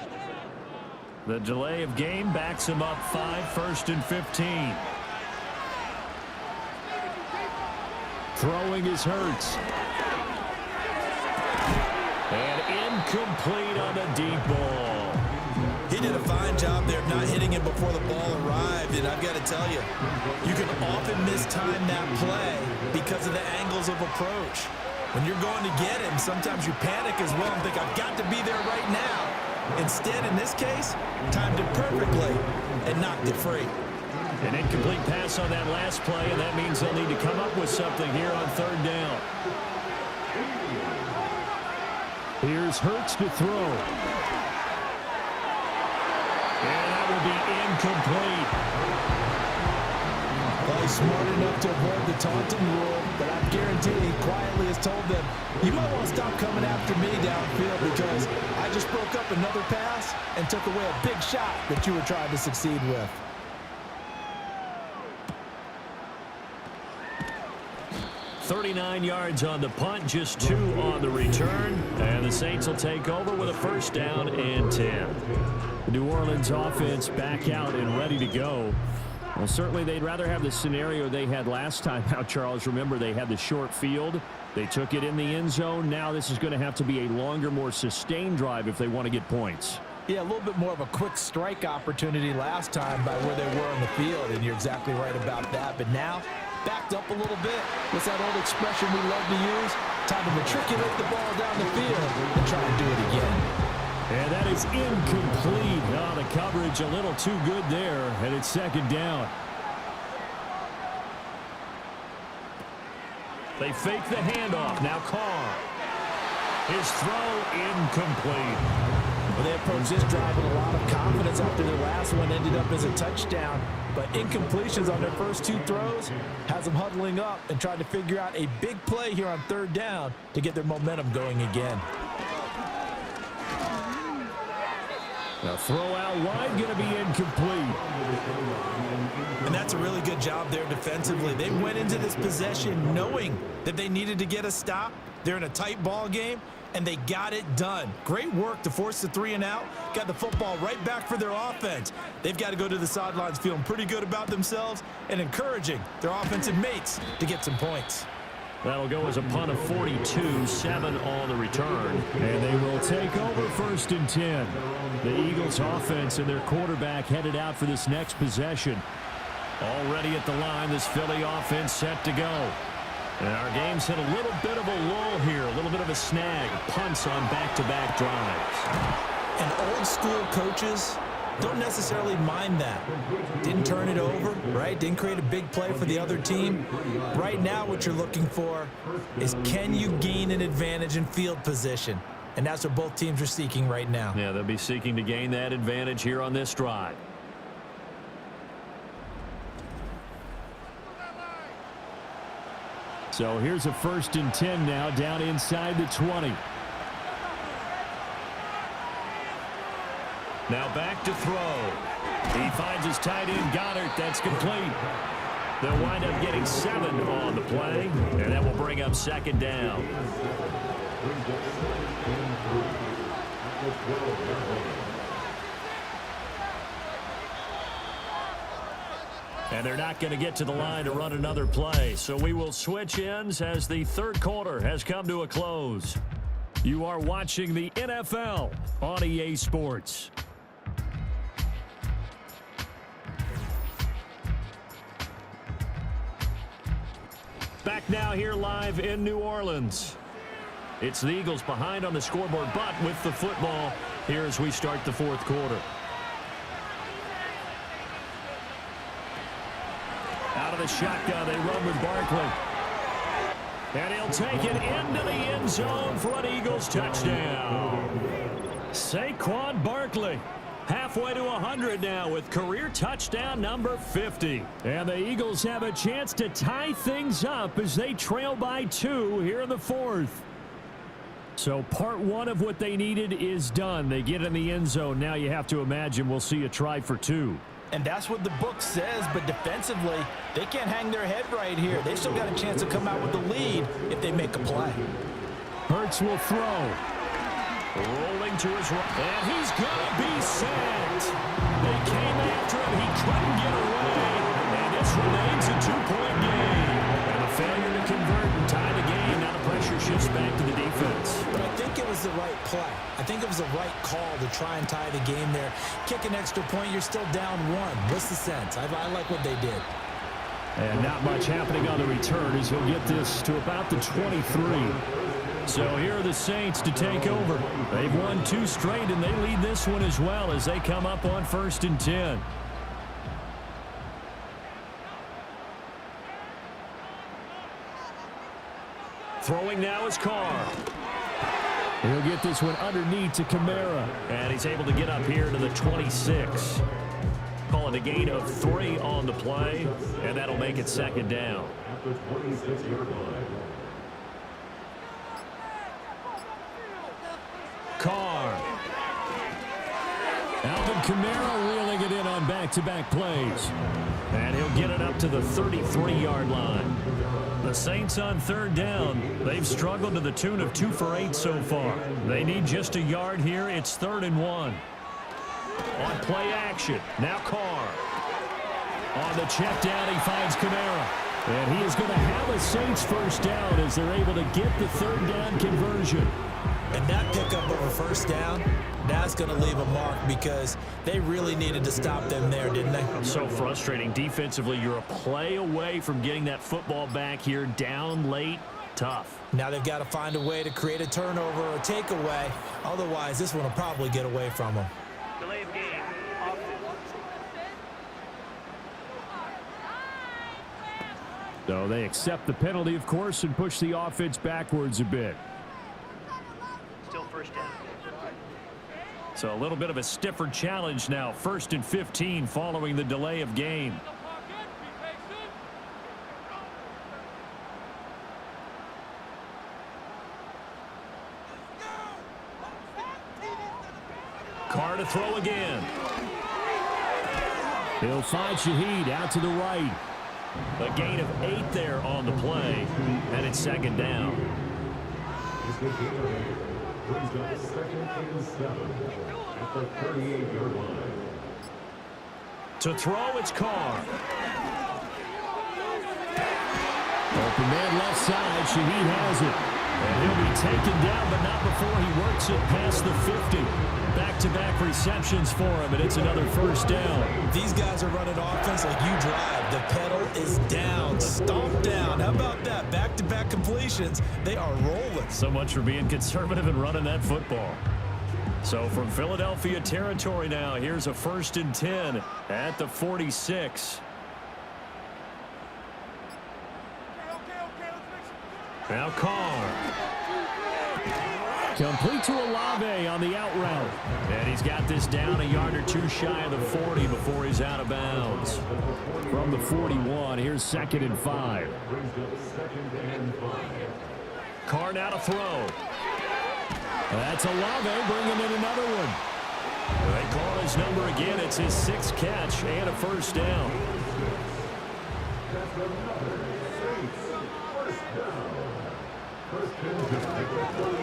The delay of game backs him up 5, 1st and 15. Throwing is Hurts. And incomplete on the deep ball. He did a fine job there of not hitting it before the ball arrived, and I've got to tell you, you can often mistime that play because of the angles of approach. When you're going to get him, sometimes you panic as well and think, I've got to be there right now. Instead, in this case, timed it perfectly and knocked it free. An incomplete pass on that last play, and that means they'll need to come up with something here on 3rd down. Here's Hurts to throw. And that will be incomplete. Well, he's smart enough to avoid the taunting rule, but I guarantee he quietly has told them, you might want to stop coming after me downfield because I just broke up another pass and took away a big shot that you were trying to succeed with. .39 yards on the punt, just 2 on the return. And the Saints will take over with a 1st down and 10. The New Orleans offense back out and ready to go. Well, certainly they'd rather have the scenario they had last time out, Charles. Remember, they had the short field. They took it in the end zone. Now this is going to have to be a longer, more sustained drive if they want to get points. Yeah, a little bit more of a quick strike opportunity last time by where they were on the field, and you're exactly right about that. But now, backed up a little bit. What's that old expression we love to use? Time to matriculate the ball down the field and try and do it again. And that is incomplete. Oh, the coverage a little too good there, and it's 2nd down. They fake the handoff. Now Carr. His throw incomplete. Well, they approached this drive with a lot of confidence after their last one ended up as a touchdown. But incompletions on their first 2 throws has them huddling up and trying to figure out a big play here on 3rd down to get their momentum going again. Now throw out wide, going to be incomplete. And that's a really good job there defensively. They went into this possession knowing that they needed to get a stop. They're in a tight ball game, and they got it done. Great work to force the 3 and out. Got the football right back for their offense. They've got to go to the sidelines feeling pretty good about themselves and encouraging their offensive mates to get some points. That'll go as a punt of 42, 7 on the return. And they will take over 1st and 10. The Eagles offense and their quarterback headed out for this next possession. Already at the line, this Philly offense set to go. And our game's hit a little bit of a lull here, a little bit of a snag. Punts on back-to-back drives. And old school coaches don't necessarily mind that. Didn't turn it over, right? Didn't create a big play for the other team. Right now what you're looking for is, can you gain an advantage in field position? And that's what both teams are seeking right now. Yeah, they'll be seeking to gain that advantage here on this drive. So here's a 1st and 10 now, down inside the 20. Now back to throw. He finds his tight end, Goddard. That's complete. They'll wind up getting 7 on the play, and that will bring up 2nd down. And they're not going to get to the line to run another play. So we will switch ends as the third quarter has come to a close. You are watching the NFL on EA Sports. Back now here live in New Orleans. It's the Eagles behind on the scoreboard, but with the football here as we start the fourth quarter. Out of the shotgun, they run with Barkley. And he'll take it into the end zone for an Eagles touchdown. Saquon Barkley, halfway to 100 now with career touchdown number 50. And the Eagles have a chance to tie things up as they trail by 2 here in the fourth. So part one of what they needed is done. They get in the end zone. Now you have to imagine we'll see a try for 2. And that's what the book says, but defensively, they can't hang their head right here. They still got a chance to come out with the lead if they make a play. Hurts will throw. Rolling to his right. And he's going to be sacked. They came after him. He couldn't get away. And this remains a 2-point game. And a failure to convert and tie the game. Now the pressure shifts back to the defense. But I think it was the right play. I think it was the right call to try and tie the game there. Kick an extra point, you're still down 1. What's the sense? I like what they did. And not much happening on the return as he'll get this to about the 23. So here are the Saints to take over. They've won 2 straight, and they lead this one as well as they come up on 1st and 10. Throwing now is Carr. He'll get this one underneath to Kamara. And he's able to get up here to the 26. Call it a gain of 3 on the play, and that'll make it 2nd down. Carr. Alvin Kamara reeling it in on back-to-back plays. And he'll get it up to the 33-yard line. The Saints on 3rd down. They've struggled to the tune of 2 for 8 so far. They need just a yard here. It's 3rd and 1. On play action. Now Carr. On the check down, he finds Kamara. And he is going to have a Saints first down as they're able to get the 3rd down conversion. And that pickup of a 1st down, that's going to leave a mark because they really needed to stop them there, didn't they? So frustrating. Defensively, you're a play away from getting that football back here down late. Tough. Now they've got to find a way to create a turnover or a takeaway. Otherwise, this one will probably get away from them. Delay of game. So they accept the penalty, of course, and push the offense backwards a bit. Still 1st down. So a little bit of a stiffer challenge now. 1st and 15 following the delay of game. Carr to throw again. He'll find Shaheed out to the right. A gain of 8 there on the play, and it's 2nd down. Brings up 2nd and 7 at the 38-yard line. To throw, it's Carr. Open man left side. Shaheed has it. And he'll be taken down, but not before he works it past the 50. Back-to-back receptions for him, and it's another 1st down. These guys are running offense like you drive. The pedal is down, stomp down. How about that? Back-to-back completions. They are rolling. So much for being conservative and running that football. So from Philadelphia territory now, here's a 1st and 10 at the 46. Now Carr. Complete to Olave on the out route. And he's got this down a yard or 2 shy of the 40 before he's out of bounds. From the 41, here's 2nd and 5. Carr now to throw. That's Olave bringing in another one. They call his number again. It's his 6th catch and a 1st down.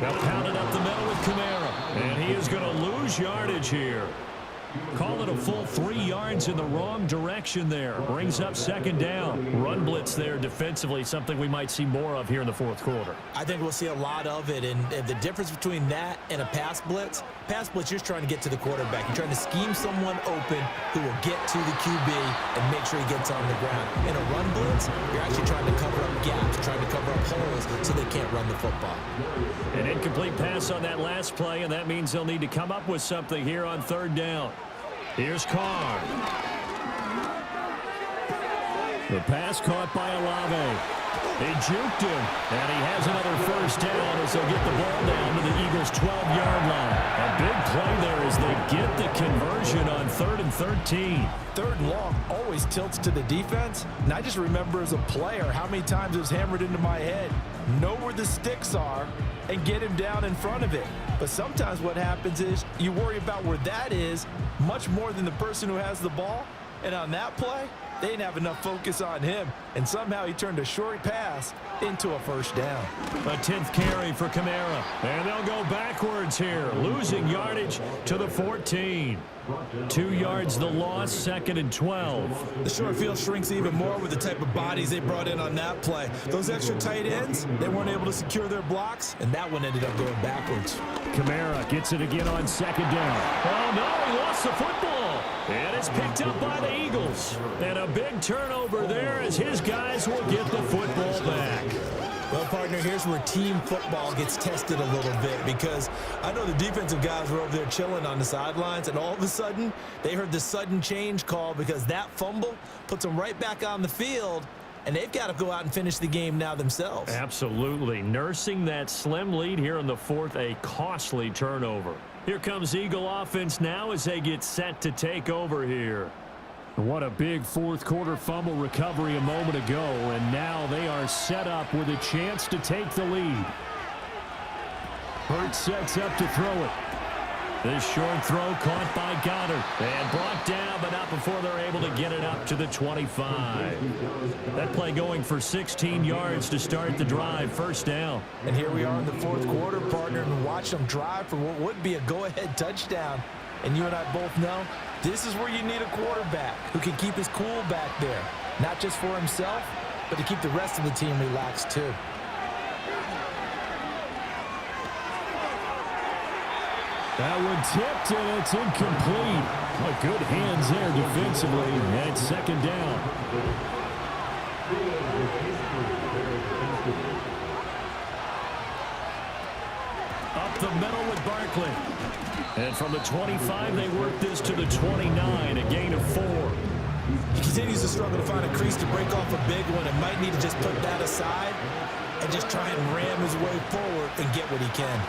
Now pounded up the middle with Kamara. And he is going to lose yardage here. Call it a full 3 yards in the wrong direction there. Brings up second down. Run blitz there defensively, something we might see more of here in the fourth quarter. I think we'll see a lot of it, and the difference between that and a pass blitz, you're trying to get to the quarterback. You're trying to scheme someone open who will get to the QB and make sure he gets on the ground. In a run blitz, you're actually trying to cover up gaps, trying to cover up holes so they can't run the football. An incomplete pass on that last play, and that means they'll need to come up with something here on third down. Here's Carr. The pass caught by Olave. He juked him, and he has another first down as they'll get the ball down to the Eagles' 12-yard line. A big play there as they get the conversion on 3rd and 13. Third and long always tilts to the defense. And I just remember as a player how many times it was hammered into my head. Know where the sticks are and get him down in front of it. But sometimes what happens is you worry about where that is much more than the person who has the ball. And on that play, they didn't have enough focus on him. And somehow he turned a short pass into a first down. A 10th carry for Kamara. And they'll go backwards here, losing yardage to the 14. 2 yards the loss, 2nd and 12. The short field shrinks even more with the type of bodies they brought in on that play. Those extra tight ends, they weren't able to secure their blocks, and that one ended up going backwards. Kamara gets it again on 2nd down. Oh, no, he lost the football. And it's picked up by the Eagles. And a big turnover there as his guys will get the football back. Well, partner, here's where team football gets tested a little bit, because I know the defensive guys were over there chilling on the sidelines, and all of a sudden, they heard the sudden change call because that fumble puts them right back on the field, and they've got to go out and finish the game now themselves. Absolutely. Nursing that slim lead here in the fourth, a costly turnover. Here comes Eagle offense now as they get set to take over here. What a big fourth quarter fumble recovery a moment ago, and now they are set up with a chance to take the lead. Hurts sets up to throw it. This short throw caught by Goddard and brought down, but not before they're able to get it up to the 25. That play going for 16 yards to start the drive, first down. And here we are in the fourth quarter, partner, and watch them drive for what would be a go-ahead touchdown. And you and I both know this is where you need a quarterback who can keep his cool back there, not just for himself, but to keep the rest of the team relaxed too. That one tipped, and it's incomplete. But good hands there defensively, and it's second down. Up the middle with Barkley. And from the 25, they work this to the 29, a gain of 4. He continues to struggle to find a crease to break off a big one, and might need to just put that aside and just try and ram his way forward and get what he can.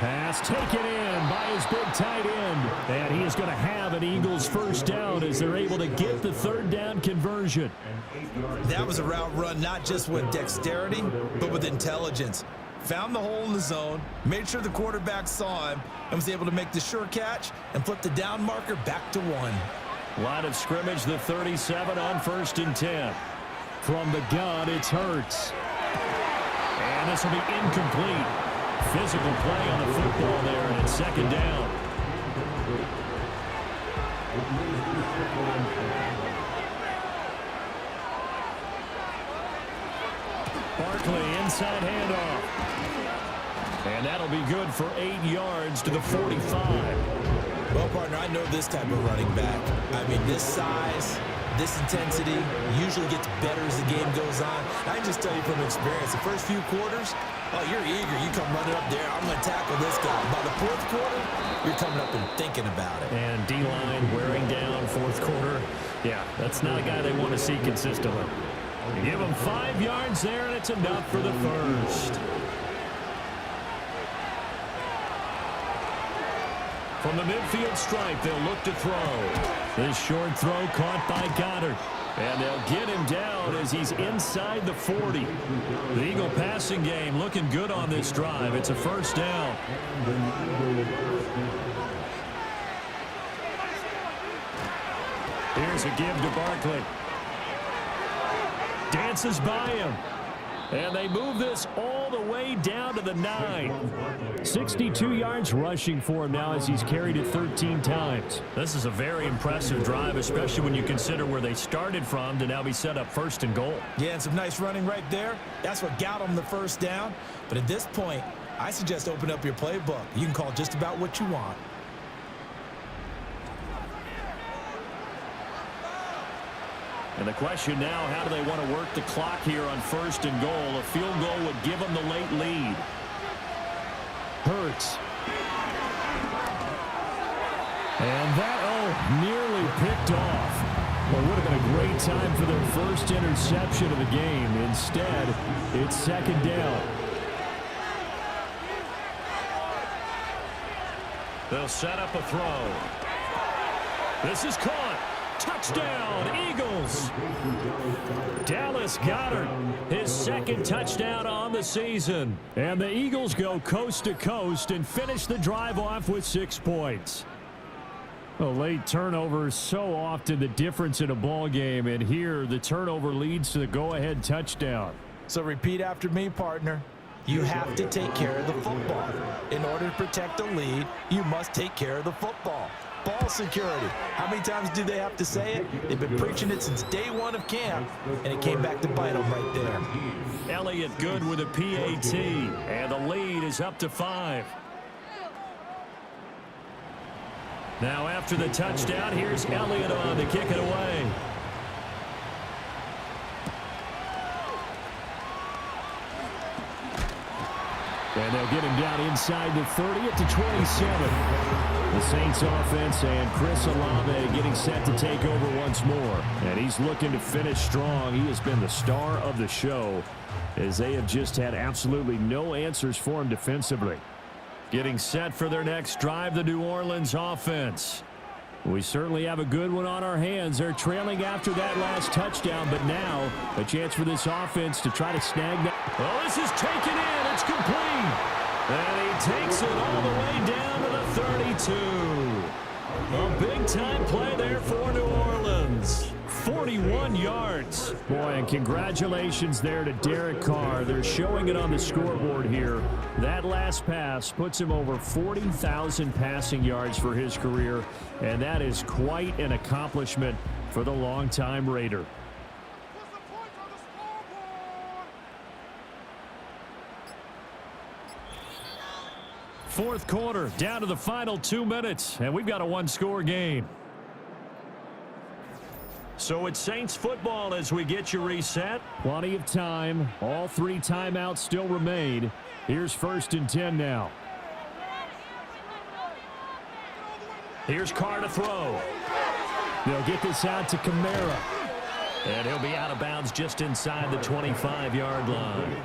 Pass taken in by his big tight end. And he is going to have an Eagles first down as they're able to get the third down conversion. That was a route run not just with dexterity, but with intelligence. Found the hole in the zone, made sure the quarterback saw him, and was able to make the sure catch and flip the down marker back to 1. Line of scrimmage, the 37 on 1st and 10. From the gun, it's Hurts. And this will be incomplete. Physical play on the football there, and it's second down. Barkley, inside handoff. And that'll be good for 8 yards to the 45. Well, partner, I know this type of running back. I mean, this size, this intensity usually gets better as the game goes on. I can just tell you from experience, the first few quarters, oh, you're eager. You come running up there. I'm going to tackle this guy. By the fourth quarter, you're coming up and thinking about it. And D-line wearing down fourth quarter. Yeah, that's not a guy they want to see consistently. You give him 5 yards there, and it's enough for the first. From the midfield stripe, they'll look to throw. This short throw caught by Goddard. And they'll get him down as he's inside the 40. The Eagle passing game looking good on this drive. It's a first down. Here's a give to Barkley. Dances by him. And they move this all the way down to the 9. 62 yards rushing for him now as he's carried it 13 times. This is a very impressive drive, especially when you consider where they started from to now be set up 1st and goal. Yeah, and some nice running right there. That's what got them the first down. But at this point, I suggest open up your playbook. You can call just about what you want. And the question now, how do they want to work the clock here on 1st and goal? A field goal would give them the late lead. Hurts. And that, nearly picked off. Well, it would have been a great time for their first interception of the game. Instead, it's 2nd down. They'll set up a throw. This is caught. Touchdown, Eagles. Dallas Goedert, his 2nd touchdown on the season. And the Eagles go coast to coast and finish the drive off with 6 points. A late turnover is so often the difference in a ball game, and here the turnover leads to the go-ahead touchdown. So repeat after me, partner. You have to take care of the football. In order to protect the lead, you must take care of the football. Ball security. How many times do they have to say it? They've been preaching it since day 1 of camp, and it came back to bite them right there. Elliott good with a PAT, and the lead is up to 5. Now after the touchdown, here's Elliott on to kick it away. And they'll get him down inside the 30 at the 27. The Saints offense and Chris Olave getting set to take over once more. And he's looking to finish strong. He has been the star of the show as they have just had absolutely no answers for him defensively. Getting set for their next drive, the New Orleans offense. We certainly have a good one on our hands. They're trailing after that last touchdown, but now a chance for this offense to try to snag that. Well, this is taken in. It's complete. And he takes it all the way down to the 32. A big-time play there for New Orleans. 41 yards. Boy, and congratulations there to Derek Carr. They're showing it on the scoreboard here. That last pass puts him over 40,000 passing yards for his career, and that is quite an accomplishment for the longtime Raider. Fourth quarter, down to the final 2 minutes, and we've got a 1-score game. So it's Saints football as we get you reset. Plenty of time. All 3 timeouts still remain. Here's 1st and 10 now. Here's Carr to throw. They'll get this out to Kamara. And he'll be out of bounds just inside the 25-yard line.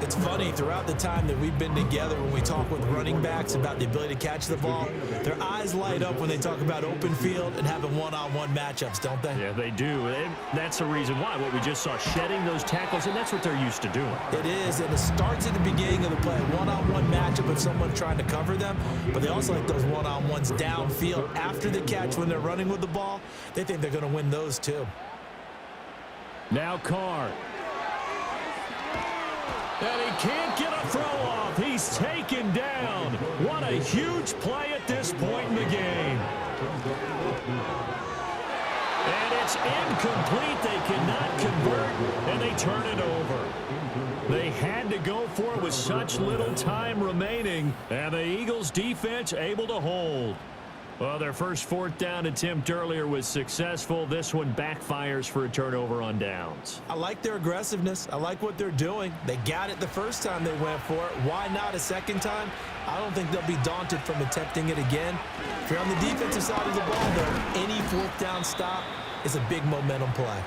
It's funny, throughout the time that we've been together, when we talk with running backs about the ability to catch the ball, their eyes light up when they talk about open field and having one-on-one matchups, don't they? Yeah, they do. And that's the reason why. What we just saw, shedding those tackles, and that's what they're used to doing. It is, and it starts at the beginning of the play. One-on-one matchup with someone trying to cover them, but they also like those one-on-ones downfield after the catch when they're running with the ball. They think they're going to win those too. Now Carr. And he can't get a throw off. He's taken down. What a huge play at this point in the game. And it's incomplete. They cannot convert, and they turn it over. They had to go for it with such little time remaining, and the Eagles defense able to hold. Well, their first 4th down attempt earlier was successful. This one backfires for a turnover on downs. I like their aggressiveness. I like what they're doing. They got it the first time they went for it. Why not a second time? I don't think they'll be daunted from attempting it again. If you're on the defensive side of the ball, though, any 4th down stop is a big momentum play.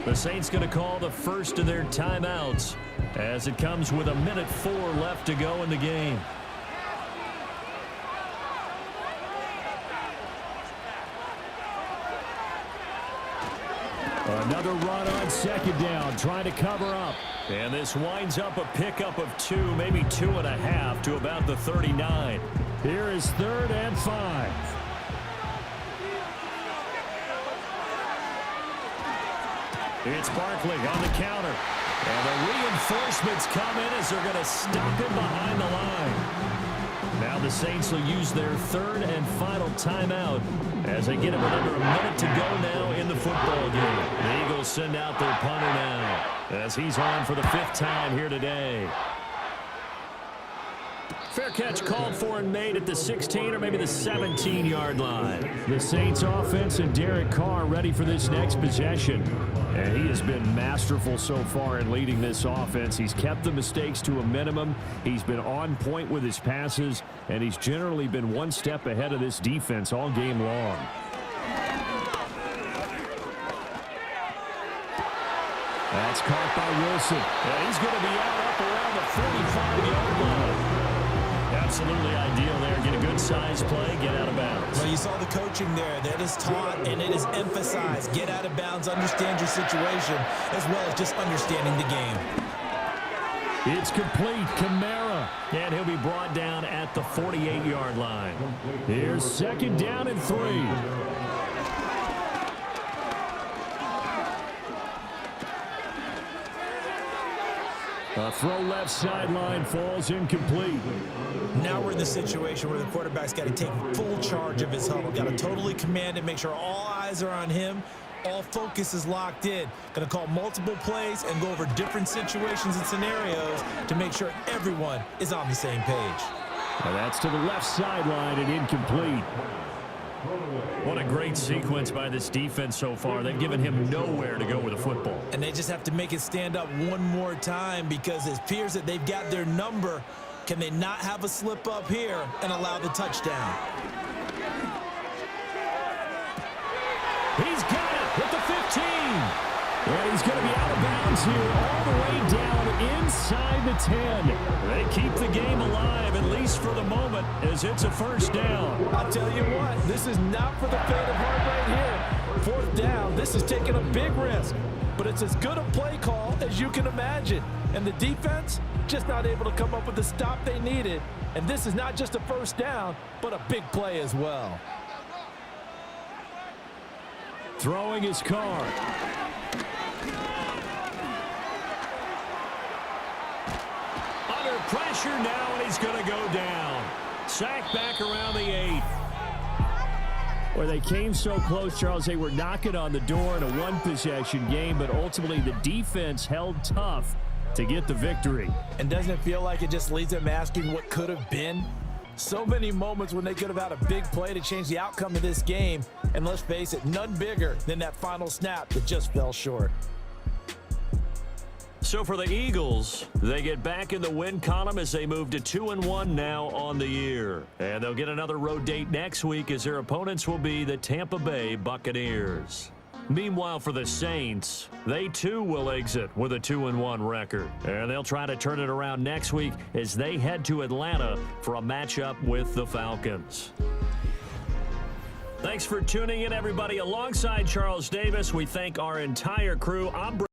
The Saints going to call the first of their timeouts as it comes with 1:04 left to go in the game. Another run on 2nd down, trying to cover up. And this winds up a pickup of 2, maybe 2.5 to about the 39. Here is 3rd and 5. It's Barkley on the counter. And the reinforcements come in as they're going to stop him behind the line. Now the Saints will use their third and final timeout as they get him under a minute to go now in the football game. The Eagles send out their punter now as he's on for the 5th time here today. Fair catch called for and made at the 16 or maybe the 17-yard line. The Saints offense and Derek Carr ready for this next possession. And he has been masterful so far in leading this offense. He's kept the mistakes to a minimum. He's been on point with his passes, and he's generally been one step ahead of this defense all game long. That's caught by Wilson. And he's going to be out up around the 45-yard line. Absolutely ideal there. Get a good size play, get out of bounds. Well, you saw the coaching there. That is taught and it is emphasized. Get out of bounds, understand your situation, as well as just understanding the game. It's complete. Kamara. And he'll be brought down at the 48-yard line. Here's 2nd down and 3. A throw left sideline falls incomplete. Now we're in the situation where the quarterback's got to take full charge of his huddle. Got to totally command it, make sure all eyes are on him. All focus is locked in. Going to call multiple plays and go over different situations and scenarios to make sure everyone is on the same page. Now that's to the left sideline and incomplete. What a great sequence by this defense so far. They've given him nowhere to go with the football. And they just have to make it stand up one more time because it appears that they've got their number. Can they not have a slip up here and allow the touchdown? He's got it at the 15. And he's going to be out of bounds here all the way down inside the 10. They keep the game alive, at least for the moment, as it's a 1st down. I'll tell you what, this is not for the faint of heart right here. 4th down, this is taking a big risk. But it's as good a play call as you can imagine. And the defense just not able to come up with the stop they needed. And this is not just a 1st down, but a big play as well. Throwing his Carr. Under pressure now, and he's going to go down. Sacked back around the 8. Where they came so close, Charles, they were knocking on the door in a 1-possession game, but ultimately the defense held tough to get the victory. And doesn't it feel like it just leaves them asking what could have been? So many moments when they could have had a big play to change the outcome of this game. And let's face it, none bigger than that final snap that just fell short. So for the Eagles, they get back in the win column as they move to 2-1 now on the year. And they'll get another road date next week as their opponents will be the Tampa Bay Buccaneers. Meanwhile, for the Saints, they too will exit with a 2-1 record. And they'll try to turn it around next week as they head to Atlanta for a matchup with the Falcons. Thanks for tuning in, everybody. Alongside Charles Davis, we thank our entire crew.